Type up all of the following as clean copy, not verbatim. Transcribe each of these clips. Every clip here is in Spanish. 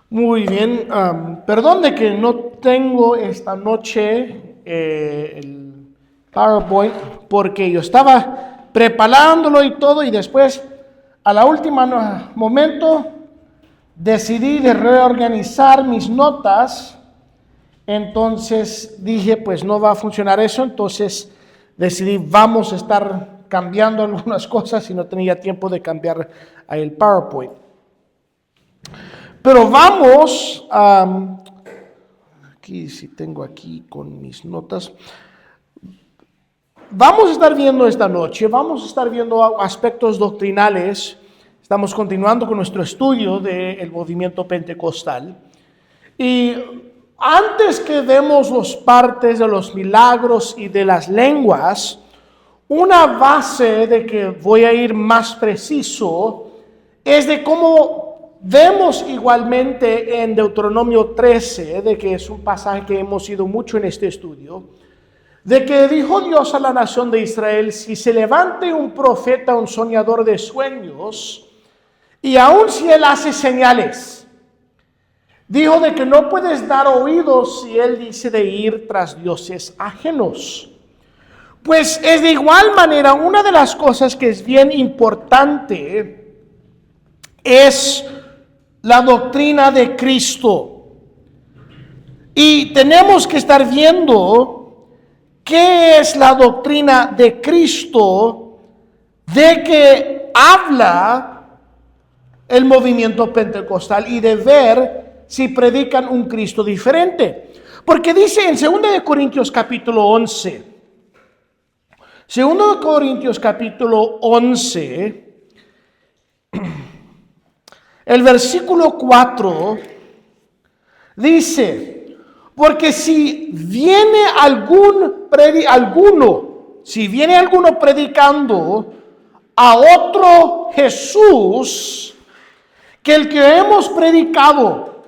Muy bien, perdón de que no tengo esta noche el PowerPoint porque yo estaba preparándolo y todo y después a la última momento decidí de reorganizar mis notas, entonces dije pues no va a funcionar eso, entonces decidí vamos a estar cambiando algunas cosas y no tenía tiempo de cambiar el PowerPoint. Pero vamos, aquí sí tengo aquí con mis notas. Vamos a estar viendo esta noche, vamos a estar viendo aspectos doctrinales. Estamos continuando con nuestro estudio del movimiento pentecostal. Y antes que vemos las partes de los milagros y de las lenguas, una base de que voy a ir más preciso es de cómo vemos igualmente en Deuteronomio 13, de que es un pasaje que hemos ido mucho en este estudio, de que dijo Dios a la nación de Israel: si se levante un profeta, un soñador de sueños, y aun si él hace señales, dijo de que no puedes dar oídos si él dice de ir tras dioses ajenos. Pues es de igual manera, una de las cosas que es bien importante es la doctrina de Cristo. Y tenemos que estar viendo qué es la doctrina de Cristo, de que habla el movimiento pentecostal, y de ver si predican un Cristo diferente. Porque dice en 2 de Corintios capítulo 11, 2 Corintios capítulo 11, el versículo 4, dice: porque si viene alguno predicando a otro Jesús que el que hemos predicado,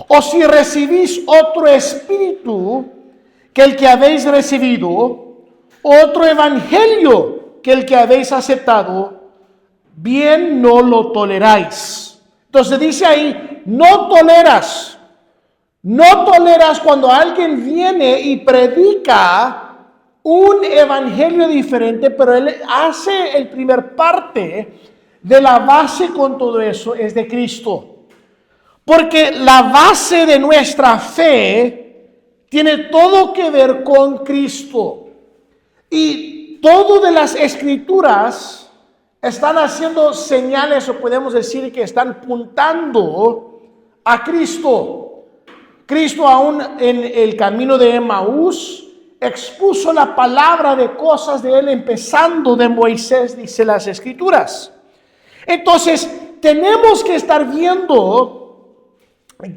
o si recibís otro espíritu que el que habéis recibido, otro evangelio que el que habéis aceptado, bien no lo toleráis. Entonces dice ahí, no toleras cuando alguien viene y predica un evangelio diferente, pero él hace el primer parte de la base con todo eso es de Cristo. Porque la base de nuestra fe tiene todo que ver con Cristo. Y todo de las escrituras están haciendo señales, o podemos decir que están apuntando a Cristo. Cristo, aún en el camino de Emaús, expuso la palabra de cosas de él, empezando de Moisés, dice las escrituras. Entonces, tenemos que estar viendo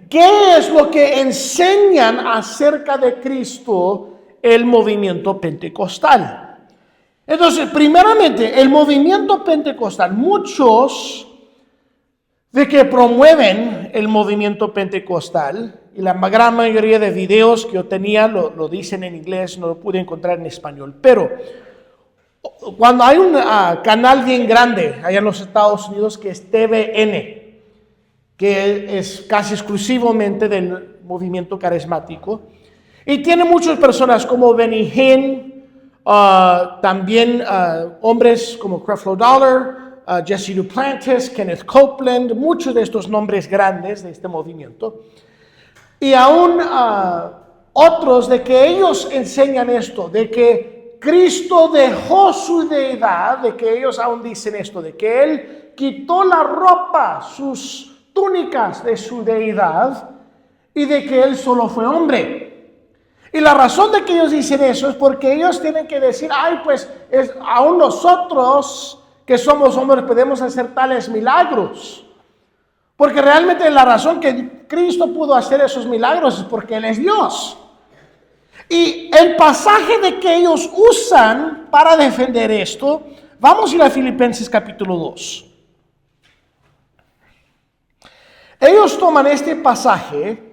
qué es lo que enseñan acerca de Cristo el movimiento pentecostal. Entonces, primeramente, el movimiento pentecostal, muchos de que promueven el movimiento pentecostal, y la gran mayoría de videos que yo tenía lo dicen en inglés, no lo pude encontrar en español, pero cuando hay un canal bien grande allá en los Estados Unidos que es TVN, que es casi exclusivamente del movimiento carismático, y tiene muchas personas como Benny Hinn, también hombres como Creflo Dollar, Jesse Duplantis, Kenneth Copeland, muchos de estos nombres grandes de este movimiento. Y aún otros de que ellos enseñan esto, de que Cristo dejó su deidad, de que ellos aún dicen esto, de que Él quitó la ropa, sus túnicas de su deidad, y de que Él solo fue hombre. Y la razón de que ellos dicen eso es porque ellos tienen que decir, pues aún nosotros que somos hombres podemos hacer tales milagros. Porque realmente la razón que Cristo pudo hacer esos milagros es porque Él es Dios. Y el pasaje de que ellos usan para defender esto, vamos a ir a Filipenses capítulo 2. Ellos toman este pasaje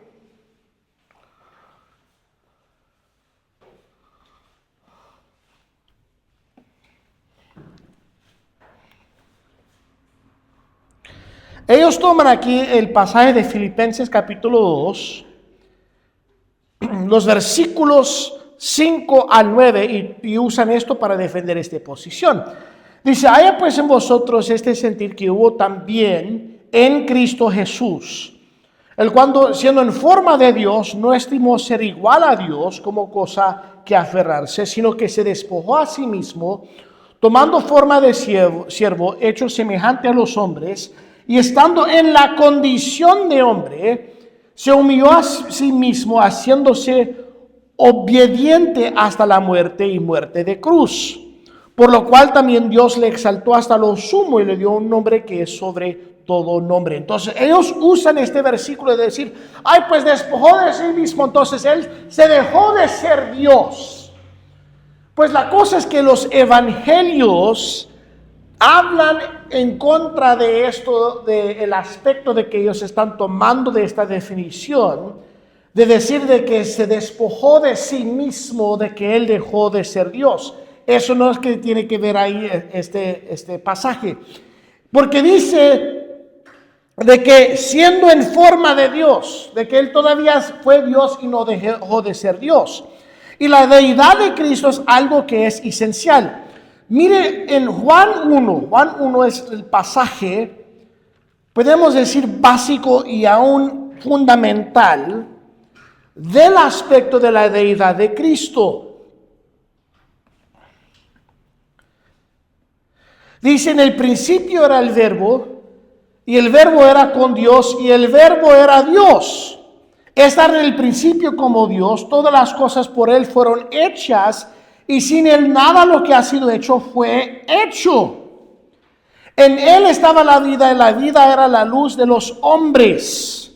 ellos toman aquí el pasaje de Filipenses capítulo 2, los versículos 5 al 9 y usan esto para defender esta posición. Dice, haya pues en vosotros este sentir que hubo también en Cristo Jesús, el cual siendo en forma de Dios no estimó ser igual a Dios como cosa que aferrarse, sino que se despojó a sí mismo, tomando forma de siervo, hecho semejante a los hombres, y estando en la condición de hombre, se humilló a sí mismo, haciéndose obediente hasta la muerte y muerte de cruz. Por lo cual también Dios le exaltó hasta lo sumo y le dio un nombre que es sobre todo nombre. Entonces ellos usan este versículo de decir, ay, pues despojó de sí mismo, entonces él se dejó de ser Dios. Pues la cosa es que los evangelios hablan en contra de esto, del aspecto de que ellos están tomando de esta definición, de decir de que se despojó de sí mismo, de que él dejó de ser Dios. Eso no es que tiene que ver ahí este pasaje. Porque dice de que siendo en forma de Dios, de que él todavía fue Dios y no dejó de ser Dios. Y la deidad de Cristo es algo que es esencial. Mire, en Juan 1 es el pasaje, podemos decir básico y aún fundamental, del aspecto de la deidad de Cristo. Dice, en el principio era el verbo, y el verbo era con Dios, y el verbo era Dios. Estar en el principio como Dios, todas las cosas por él fueron hechas, y sin él nada lo que ha sido hecho fue hecho. En él estaba la vida, y la vida era la luz de los hombres.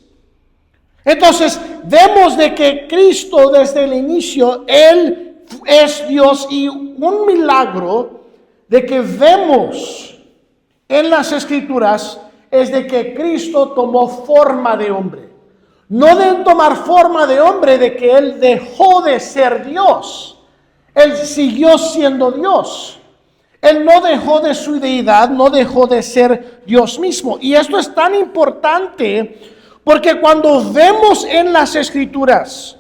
Entonces, vemos de que Cristo desde el inicio, él es Dios, y un milagro de que vemos en las Escrituras es de que Cristo tomó forma de hombre. No de tomar forma de hombre de que él dejó de ser Dios. Él siguió siendo Dios. Él no dejó de su deidad, no dejó de ser Dios mismo. Y esto es tan importante porque cuando vemos en las Escrituras,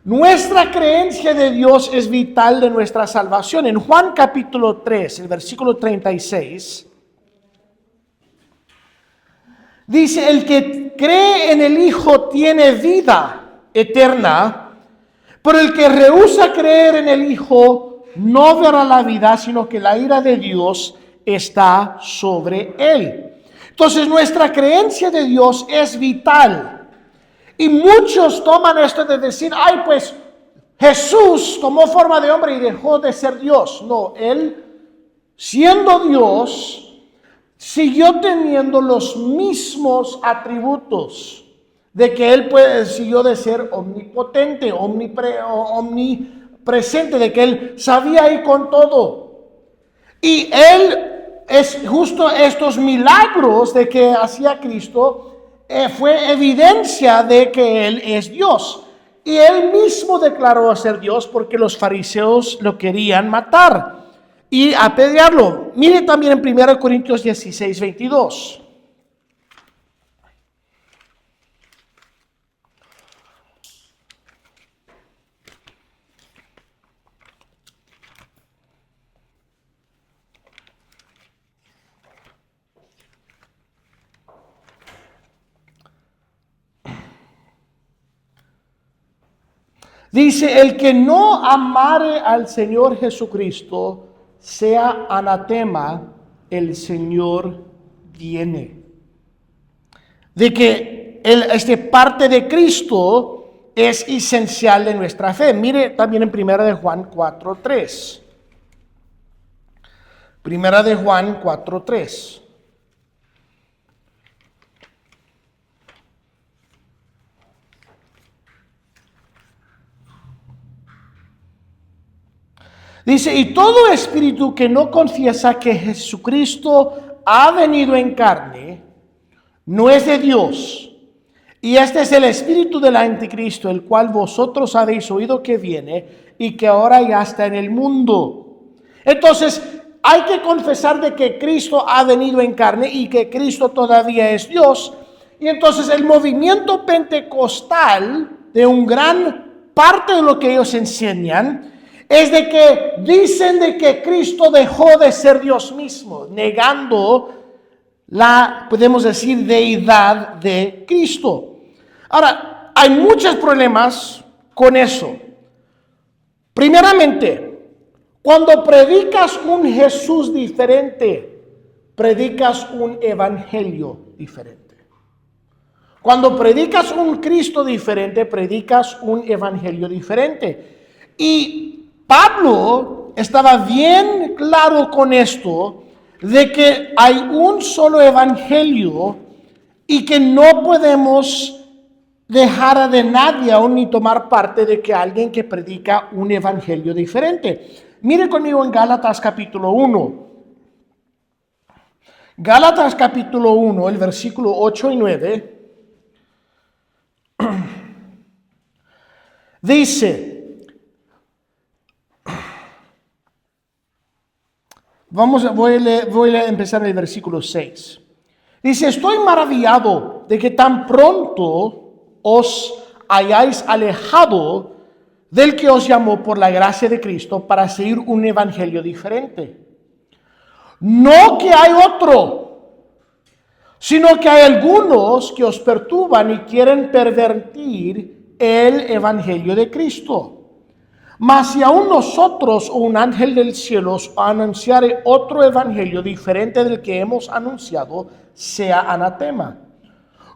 nuestra creencia de Dios es vital de nuestra salvación. En Juan capítulo 3, el versículo 36, dice, el que cree en el Hijo tiene vida eterna, pero el que rehúsa creer en el Hijo no verá la vida, sino que la ira de Dios está sobre él. Entonces nuestra creencia de Dios es vital. Y muchos toman esto de decir, ay, pues Jesús tomó forma de hombre y dejó de ser Dios. No, él, siendo Dios, siguió teniendo los mismos atributos de que él siguió de ser omnipotente, omnipresente, de que él sabía ir con todo. Y él es justo estos milagros de que hacía Cristo, fue evidencia de que él es Dios. Y él mismo declaró ser Dios porque los fariseos lo querían matar y apedrearlo. Mire también en 1 Corintios 16, 22. Dice, el que no amare al Señor Jesucristo, sea anatema, el Señor viene. De que parte de Cristo es esencial en nuestra fe. Mire también en 1 de Juan 4:3. 1 de Juan 4:3. Dice, y todo espíritu que no confiesa que Jesucristo ha venido en carne, no es de Dios. Y este es el espíritu del anticristo, el cual vosotros habéis oído que viene y que ahora ya está en el mundo. Entonces, hay que confesar de que Cristo ha venido en carne y que Cristo todavía es Dios. Y entonces el movimiento pentecostal, de un gran parte de lo que ellos enseñan, es de que dicen de que Cristo dejó de ser Dios mismo, negando la, podemos decir, deidad de Cristo. Ahora, hay muchos problemas con eso. Primeramente, cuando predicas un Jesús diferente, predicas un evangelio diferente. Cuando predicas un Cristo diferente, predicas un evangelio diferente. Y Pablo estaba bien claro con esto, de que hay un solo evangelio y que no podemos dejar de nadie aún ni tomar parte de que alguien que predica un evangelio diferente. Mire conmigo en Gálatas capítulo 1. Gálatas capítulo 1, el versículo 8 y 9. Dice, voy a empezar en el versículo 6. Dice, estoy maravillado de que tan pronto os hayáis alejado del que os llamó por la gracia de Cristo para seguir un evangelio diferente. No que hay otro, sino que hay algunos que os perturban y quieren pervertir el evangelio de Cristo. Mas si aún nosotros o un ángel del cielo os anunciare otro evangelio diferente del que hemos anunciado, sea anatema.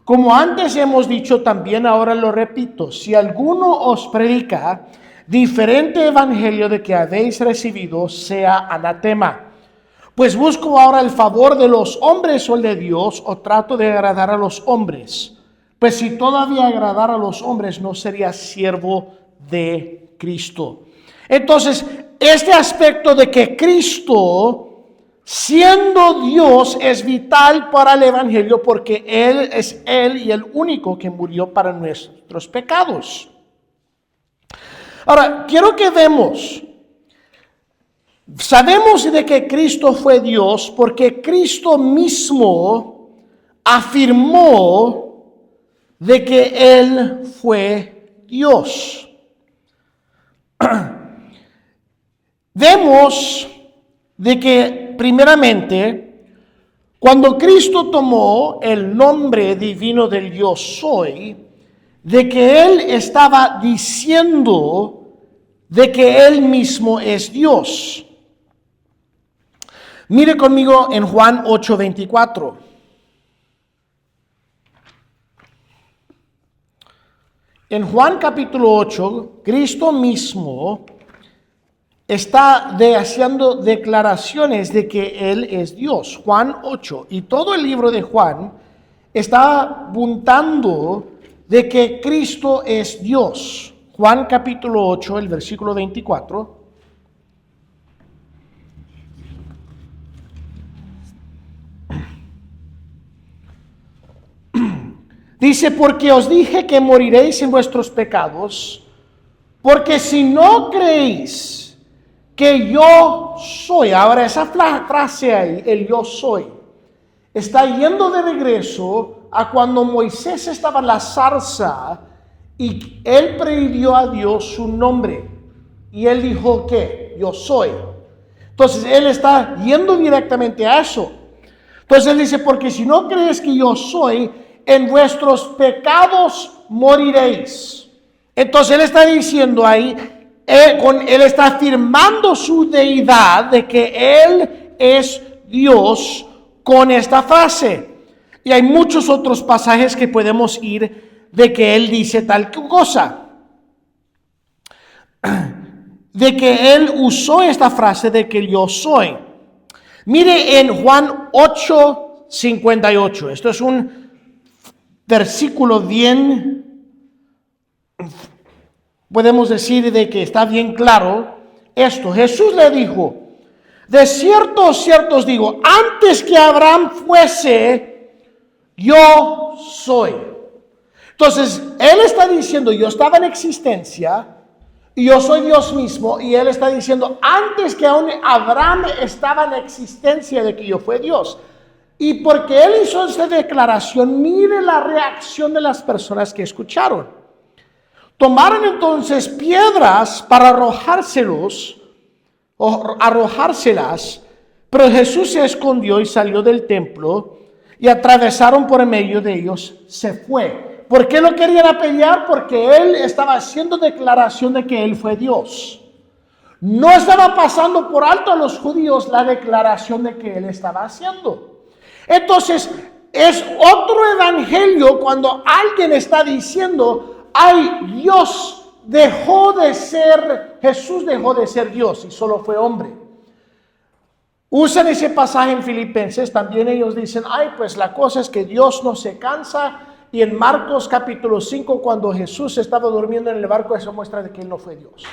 Como antes hemos dicho, también ahora lo repito, si alguno os predica diferente evangelio de que habéis recibido, sea anatema. Pues busco ahora el favor de los hombres o el de Dios, o trato de agradar a los hombres. Pues si todavía agradara a los hombres, no sería siervo de Cristo. Entonces, este aspecto de que Cristo, siendo Dios, es vital para el evangelio, porque Él es Él y el único que murió para nuestros pecados. Ahora, quiero que vemos. Sabemos de que Cristo fue Dios porque Cristo mismo afirmó de que Él fue Dios. Vemos de que primeramente, cuando Cristo tomó el nombre divino del yo soy, de que Él estaba diciendo de que Él mismo es Dios. Mire conmigo en Juan 8:24. En Juan capítulo 8, Cristo mismo está haciendo declaraciones de que Él es Dios. Juan 8. Y todo el libro de Juan está apuntando de que Cristo es Dios. Juan capítulo 8, el versículo 24. Dice, porque os dije que moriréis en vuestros pecados, porque si no creéis que yo soy, ahora esa frase ahí, el yo soy, está yendo de regreso a cuando Moisés estaba en la zarza y él predijo a Dios su nombre. Y él dijo que yo soy. Entonces él está yendo directamente a eso. Entonces él dice, porque si no crees que yo soy, en vuestros pecados moriréis. Entonces él está diciendo ahí, él está afirmando su deidad de que él es Dios con esta frase. Y hay muchos otros pasajes que podemos ir de que él dice tal cosa. De que él usó esta frase de que yo soy. Mire en Juan 8:58. Esto es un versículo bien, podemos decir de que está bien claro esto. Jesús le dijo, de cierto, cierto os digo, antes que Abraham fuese, yo soy. Entonces, él está diciendo, yo estaba en existencia, y yo soy Dios mismo, y él está diciendo, antes que aún Abraham estaba en la existencia de que yo fui Dios. Y porque él hizo esta declaración, mire la reacción de las personas que escucharon. Tomaron entonces piedras para arrojárselas, pero Jesús se escondió y salió del templo, y atravesaron por en medio de ellos, se fue. ¿Por qué lo querían apedrear? Porque él estaba haciendo declaración de que él fue Dios. No estaba pasando por alto a los judíos la declaración de que él estaba haciendo. Entonces, es otro evangelio cuando alguien está diciendo, ay, Jesús dejó de ser Dios y solo fue hombre. Usan ese pasaje en Filipenses, también ellos dicen, ay, pues la cosa es que Dios no se cansa. Y en Marcos capítulo 5, cuando Jesús estaba durmiendo en el barco, eso muestra de que él no fue Dios.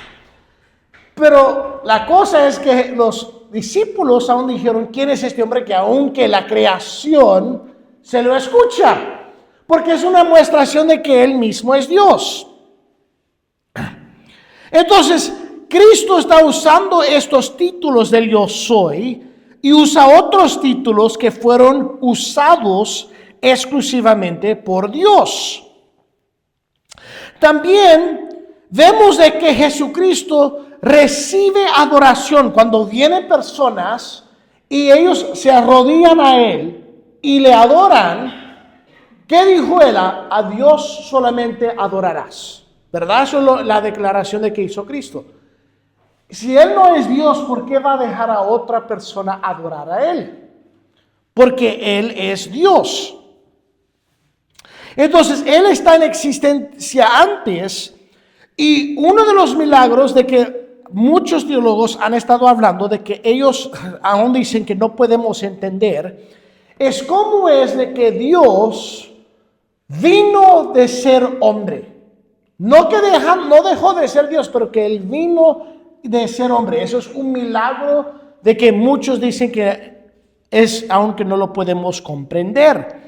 Pero la cosa es que los discípulos aún dijeron, ¿quién es este hombre que aunque la creación se lo escucha? Porque es una muestración de que él mismo es Dios. Entonces, Cristo está usando estos títulos del yo soy y usa otros títulos que fueron usados exclusivamente por Dios. También vemos de que Jesucristo recibe adoración cuando vienen personas y ellos se arrodillan a él y le adoran. ¿Qué dijo él? A Dios solamente adorarás, ¿verdad? Eso es la declaración de que hizo Cristo. Si él no es Dios, ¿por qué va a dejar a otra persona adorar a él? Porque él es Dios. Entonces, él está en existencia antes, y uno de los milagros de que muchos teólogos han estado hablando, de que ellos aún dicen que no podemos entender, es cómo es de que Dios vino de ser hombre. No dejó de ser Dios, pero que él vino de ser hombre. Eso es un milagro de que muchos dicen que es, aunque no lo podemos comprender.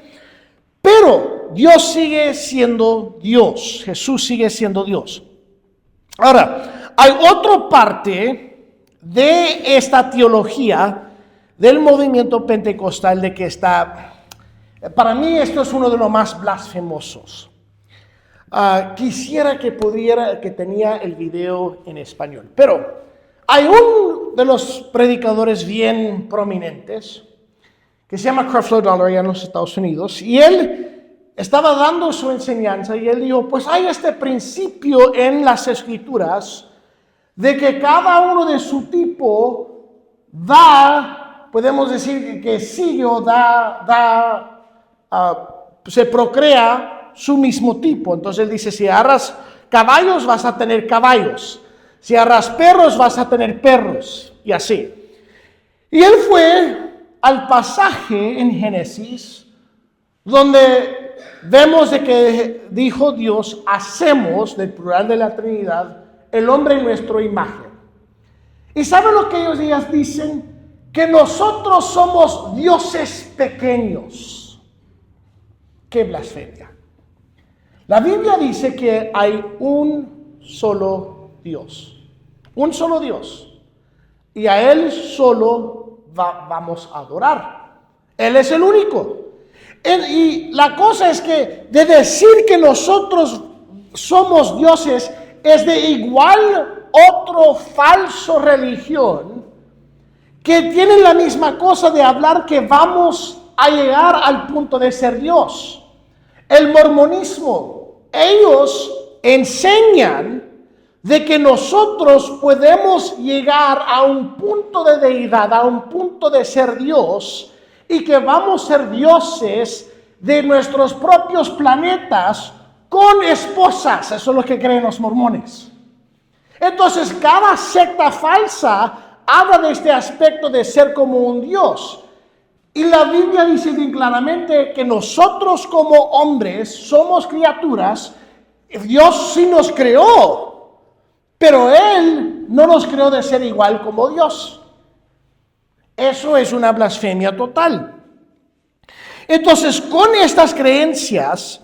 Pero Dios sigue siendo Dios. Jesús sigue siendo Dios. Ahora, hay otra parte de esta teología del movimiento pentecostal de que está, para mí esto es uno de los más blasfemosos. Quisiera que tenía el video en español, pero hay uno de los predicadores bien prominentes que se llama Creflo Dollar allá en los Estados Unidos, y él estaba dando su enseñanza y él dijo, pues hay este principio en las Escrituras de que cada uno de su tipo podemos decir que sigue o se procrea su mismo tipo. Entonces él dice, si agarras caballos vas a tener caballos, si agarras perros vas a tener perros, y así. Y él fue al pasaje en Génesis donde vemos de que dijo Dios, hacemos, del plural de la Trinidad, el hombre en nuestra imagen. ¿Y saben lo que ellos dicen? Que nosotros somos dioses pequeños. ¡Qué blasfemia! La Biblia dice que hay un solo Dios. Un solo Dios. Y a Él solo vamos a adorar. Él es el único. Y la cosa es que de decir que nosotros somos dioses es de igual otro falso religión que tiene la misma cosa de hablar que vamos a llegar al punto de ser Dios. El mormonismo, ellos enseñan de que nosotros podemos llegar a un punto de deidad, a un punto de ser Dios, y que vamos a ser dioses de nuestros propios planetas con esposas. Eso es lo que creen los mormones. Entonces, cada secta falsa habla de este aspecto de ser como un Dios. Y la Biblia dice bien claramente que nosotros como hombres somos criaturas. Dios sí nos creó, pero Él no nos creó de ser igual como Dios. Eso es una blasfemia total. Entonces, con estas creencias,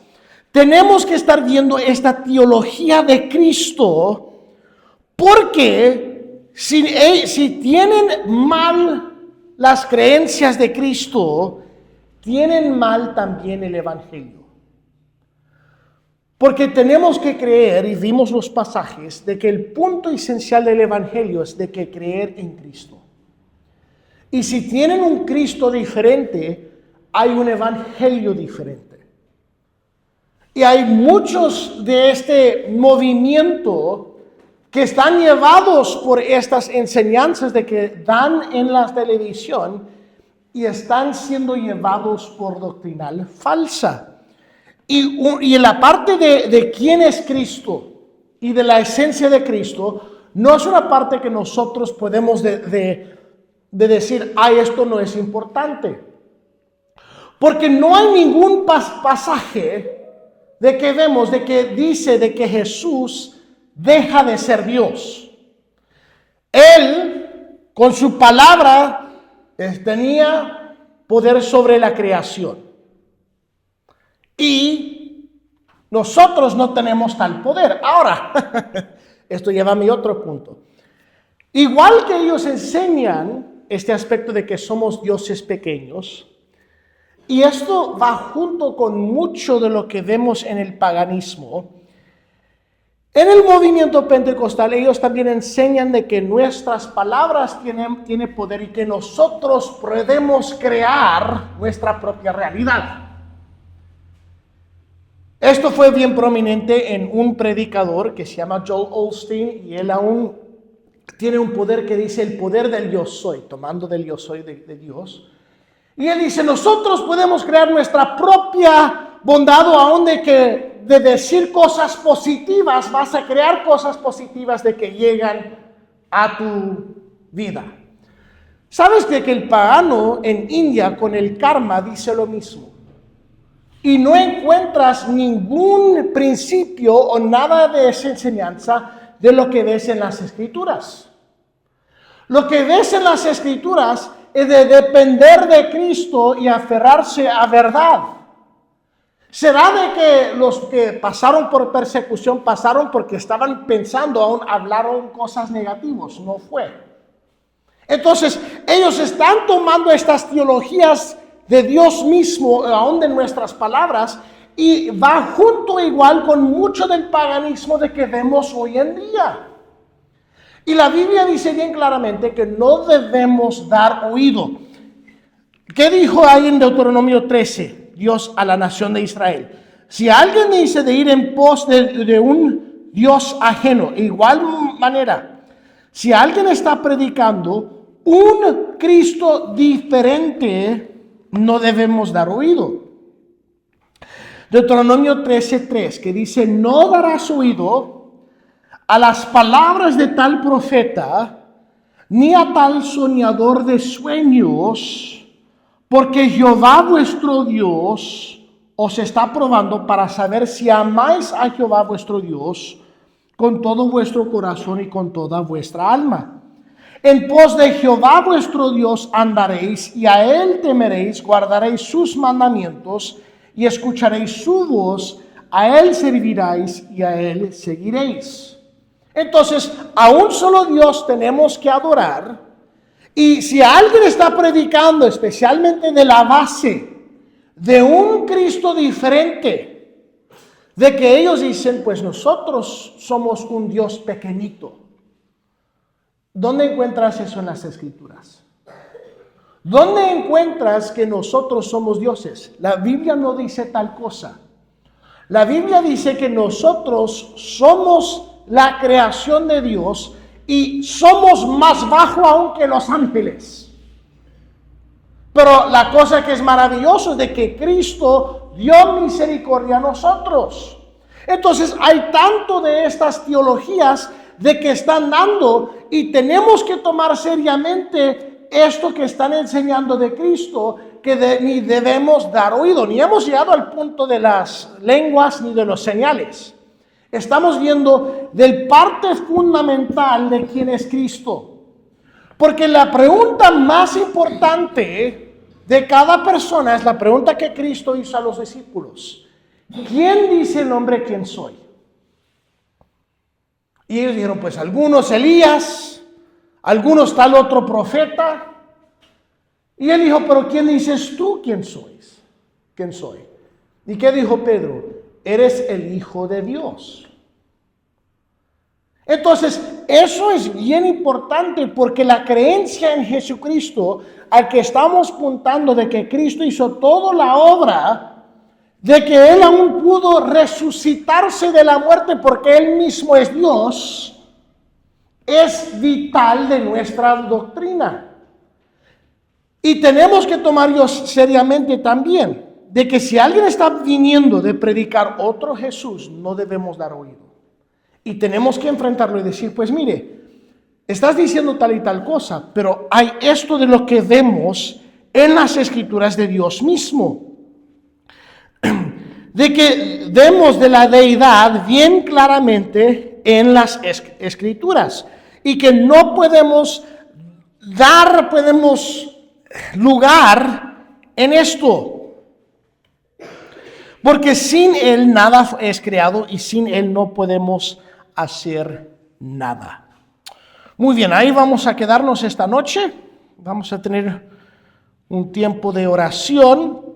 tenemos que estar viendo esta teología de Cristo, Porque si tienen mal las creencias de Cristo, tienen mal también el Evangelio. Porque tenemos que creer, y vimos los pasajes, de que el punto esencial del Evangelio es de que creer en Cristo. Y si tienen un Cristo diferente, hay un Evangelio diferente. Y hay muchos de este movimiento que están llevados por estas enseñanzas de que dan en la televisión y están siendo llevados por doctrinal falsa. Y en la parte de quién es Cristo y de la esencia de Cristo, no es una parte que nosotros podemos de decir, esto no es importante. Porque no hay ningún pasaje de que vemos, de que dice de que Jesús deja de ser Dios. Él, con su palabra, tenía poder sobre la creación. Y nosotros no tenemos tal poder. Ahora, esto lleva a mi otro punto. Igual que ellos enseñan este aspecto de que somos dioses pequeños, y esto va junto con mucho de lo que vemos en el paganismo. En el movimiento pentecostal ellos también enseñan de que nuestras palabras tienen poder y que nosotros podemos crear nuestra propia realidad. Esto fue bien prominente en un predicador que se llama Joel Osteen, y él aún tiene un poder que dice el poder del yo soy, tomando del yo soy de Dios. Y él dice, nosotros podemos crear nuestra propia bondad, o aún de decir cosas positivas, vas a crear cosas positivas de que llegan a tu vida. ¿Sabes que el pagano en India con el karma dice lo mismo? Y no encuentras ningún principio o nada de esa enseñanza de lo que ves en las Escrituras. Lo que ves en las Escrituras es de depender de Cristo y aferrarse a verdad. ¿Será de que los que pasaron por persecución pasaron porque estaban pensando, aún hablaron cosas negativas? No fue. Entonces, ellos están tomando estas teologías de Dios mismo, aún de nuestras palabras, y va junto igual con mucho del paganismo de que vemos hoy en día. Y la Biblia dice bien claramente que no debemos dar oído. ¿Qué dijo ahí en Deuteronomio 13, Dios a la nación de Israel? Si alguien dice de ir en pos de un Dios ajeno, igual manera, si alguien está predicando un Cristo diferente, no debemos dar oído. Deuteronomio 13:3, que dice, no darás oído a las palabras de tal profeta, ni a tal soñador de sueños, porque Jehová vuestro Dios os está probando para saber si amáis a Jehová vuestro Dios con todo vuestro corazón y con toda vuestra alma. En pos de Jehová vuestro Dios andaréis, y a él temeréis, guardaréis sus mandamientos, y escucharéis su voz, a él serviréis y a él seguiréis. Entonces, a un solo Dios tenemos que adorar, y si alguien está predicando, especialmente de la base de un Cristo diferente, de que ellos dicen, pues nosotros somos un Dios pequeñito. ¿Dónde encuentras eso en las Escrituras? ¿Dónde encuentras que nosotros somos dioses? La Biblia no dice tal cosa. La Biblia dice que nosotros somos la creación de Dios y somos más bajo aún que los ángeles. Pero la cosa que es maravillosa es de que Cristo dio misericordia a nosotros. Entonces hay tanto de estas teologías de que están dando, y tenemos que tomar seriamente esto que están enseñando de Cristo, que ni debemos dar oído, ni hemos llegado al punto de las lenguas ni de los señales. Estamos viendo del parte fundamental de quién es Cristo, porque la pregunta más importante de cada persona es la pregunta que Cristo hizo a los discípulos: ¿quién dice el hombre quién soy? Y ellos dijeron, pues algunos Elías, algunos tal otro profeta. Y él dijo, pero ¿quién dices tú quién sois? ¿Quién soy? ¿Y qué dijo Pedro? Eres el Hijo de Dios. Entonces, eso es bien importante porque la creencia en Jesucristo, al que estamos apuntando de que Cristo hizo toda la obra, de que Él aún pudo resucitarse de la muerte porque Él mismo es Dios, es vital de nuestra doctrina. Y tenemos que tomarlo seriamente también, de que si alguien está viniendo de predicar otro Jesús, no debemos dar oído. Y tenemos que enfrentarlo y decir, pues mire, estás diciendo tal y tal cosa, pero hay esto de lo que vemos en las escrituras de Dios mismo. De que vemos de la deidad bien claramente en las escrituras. Y que no podemos lugar en esto. Porque sin Él nada es creado y sin Él no podemos hacer nada. Muy bien, ahí vamos a quedarnos esta noche. Vamos a tener un tiempo de oración.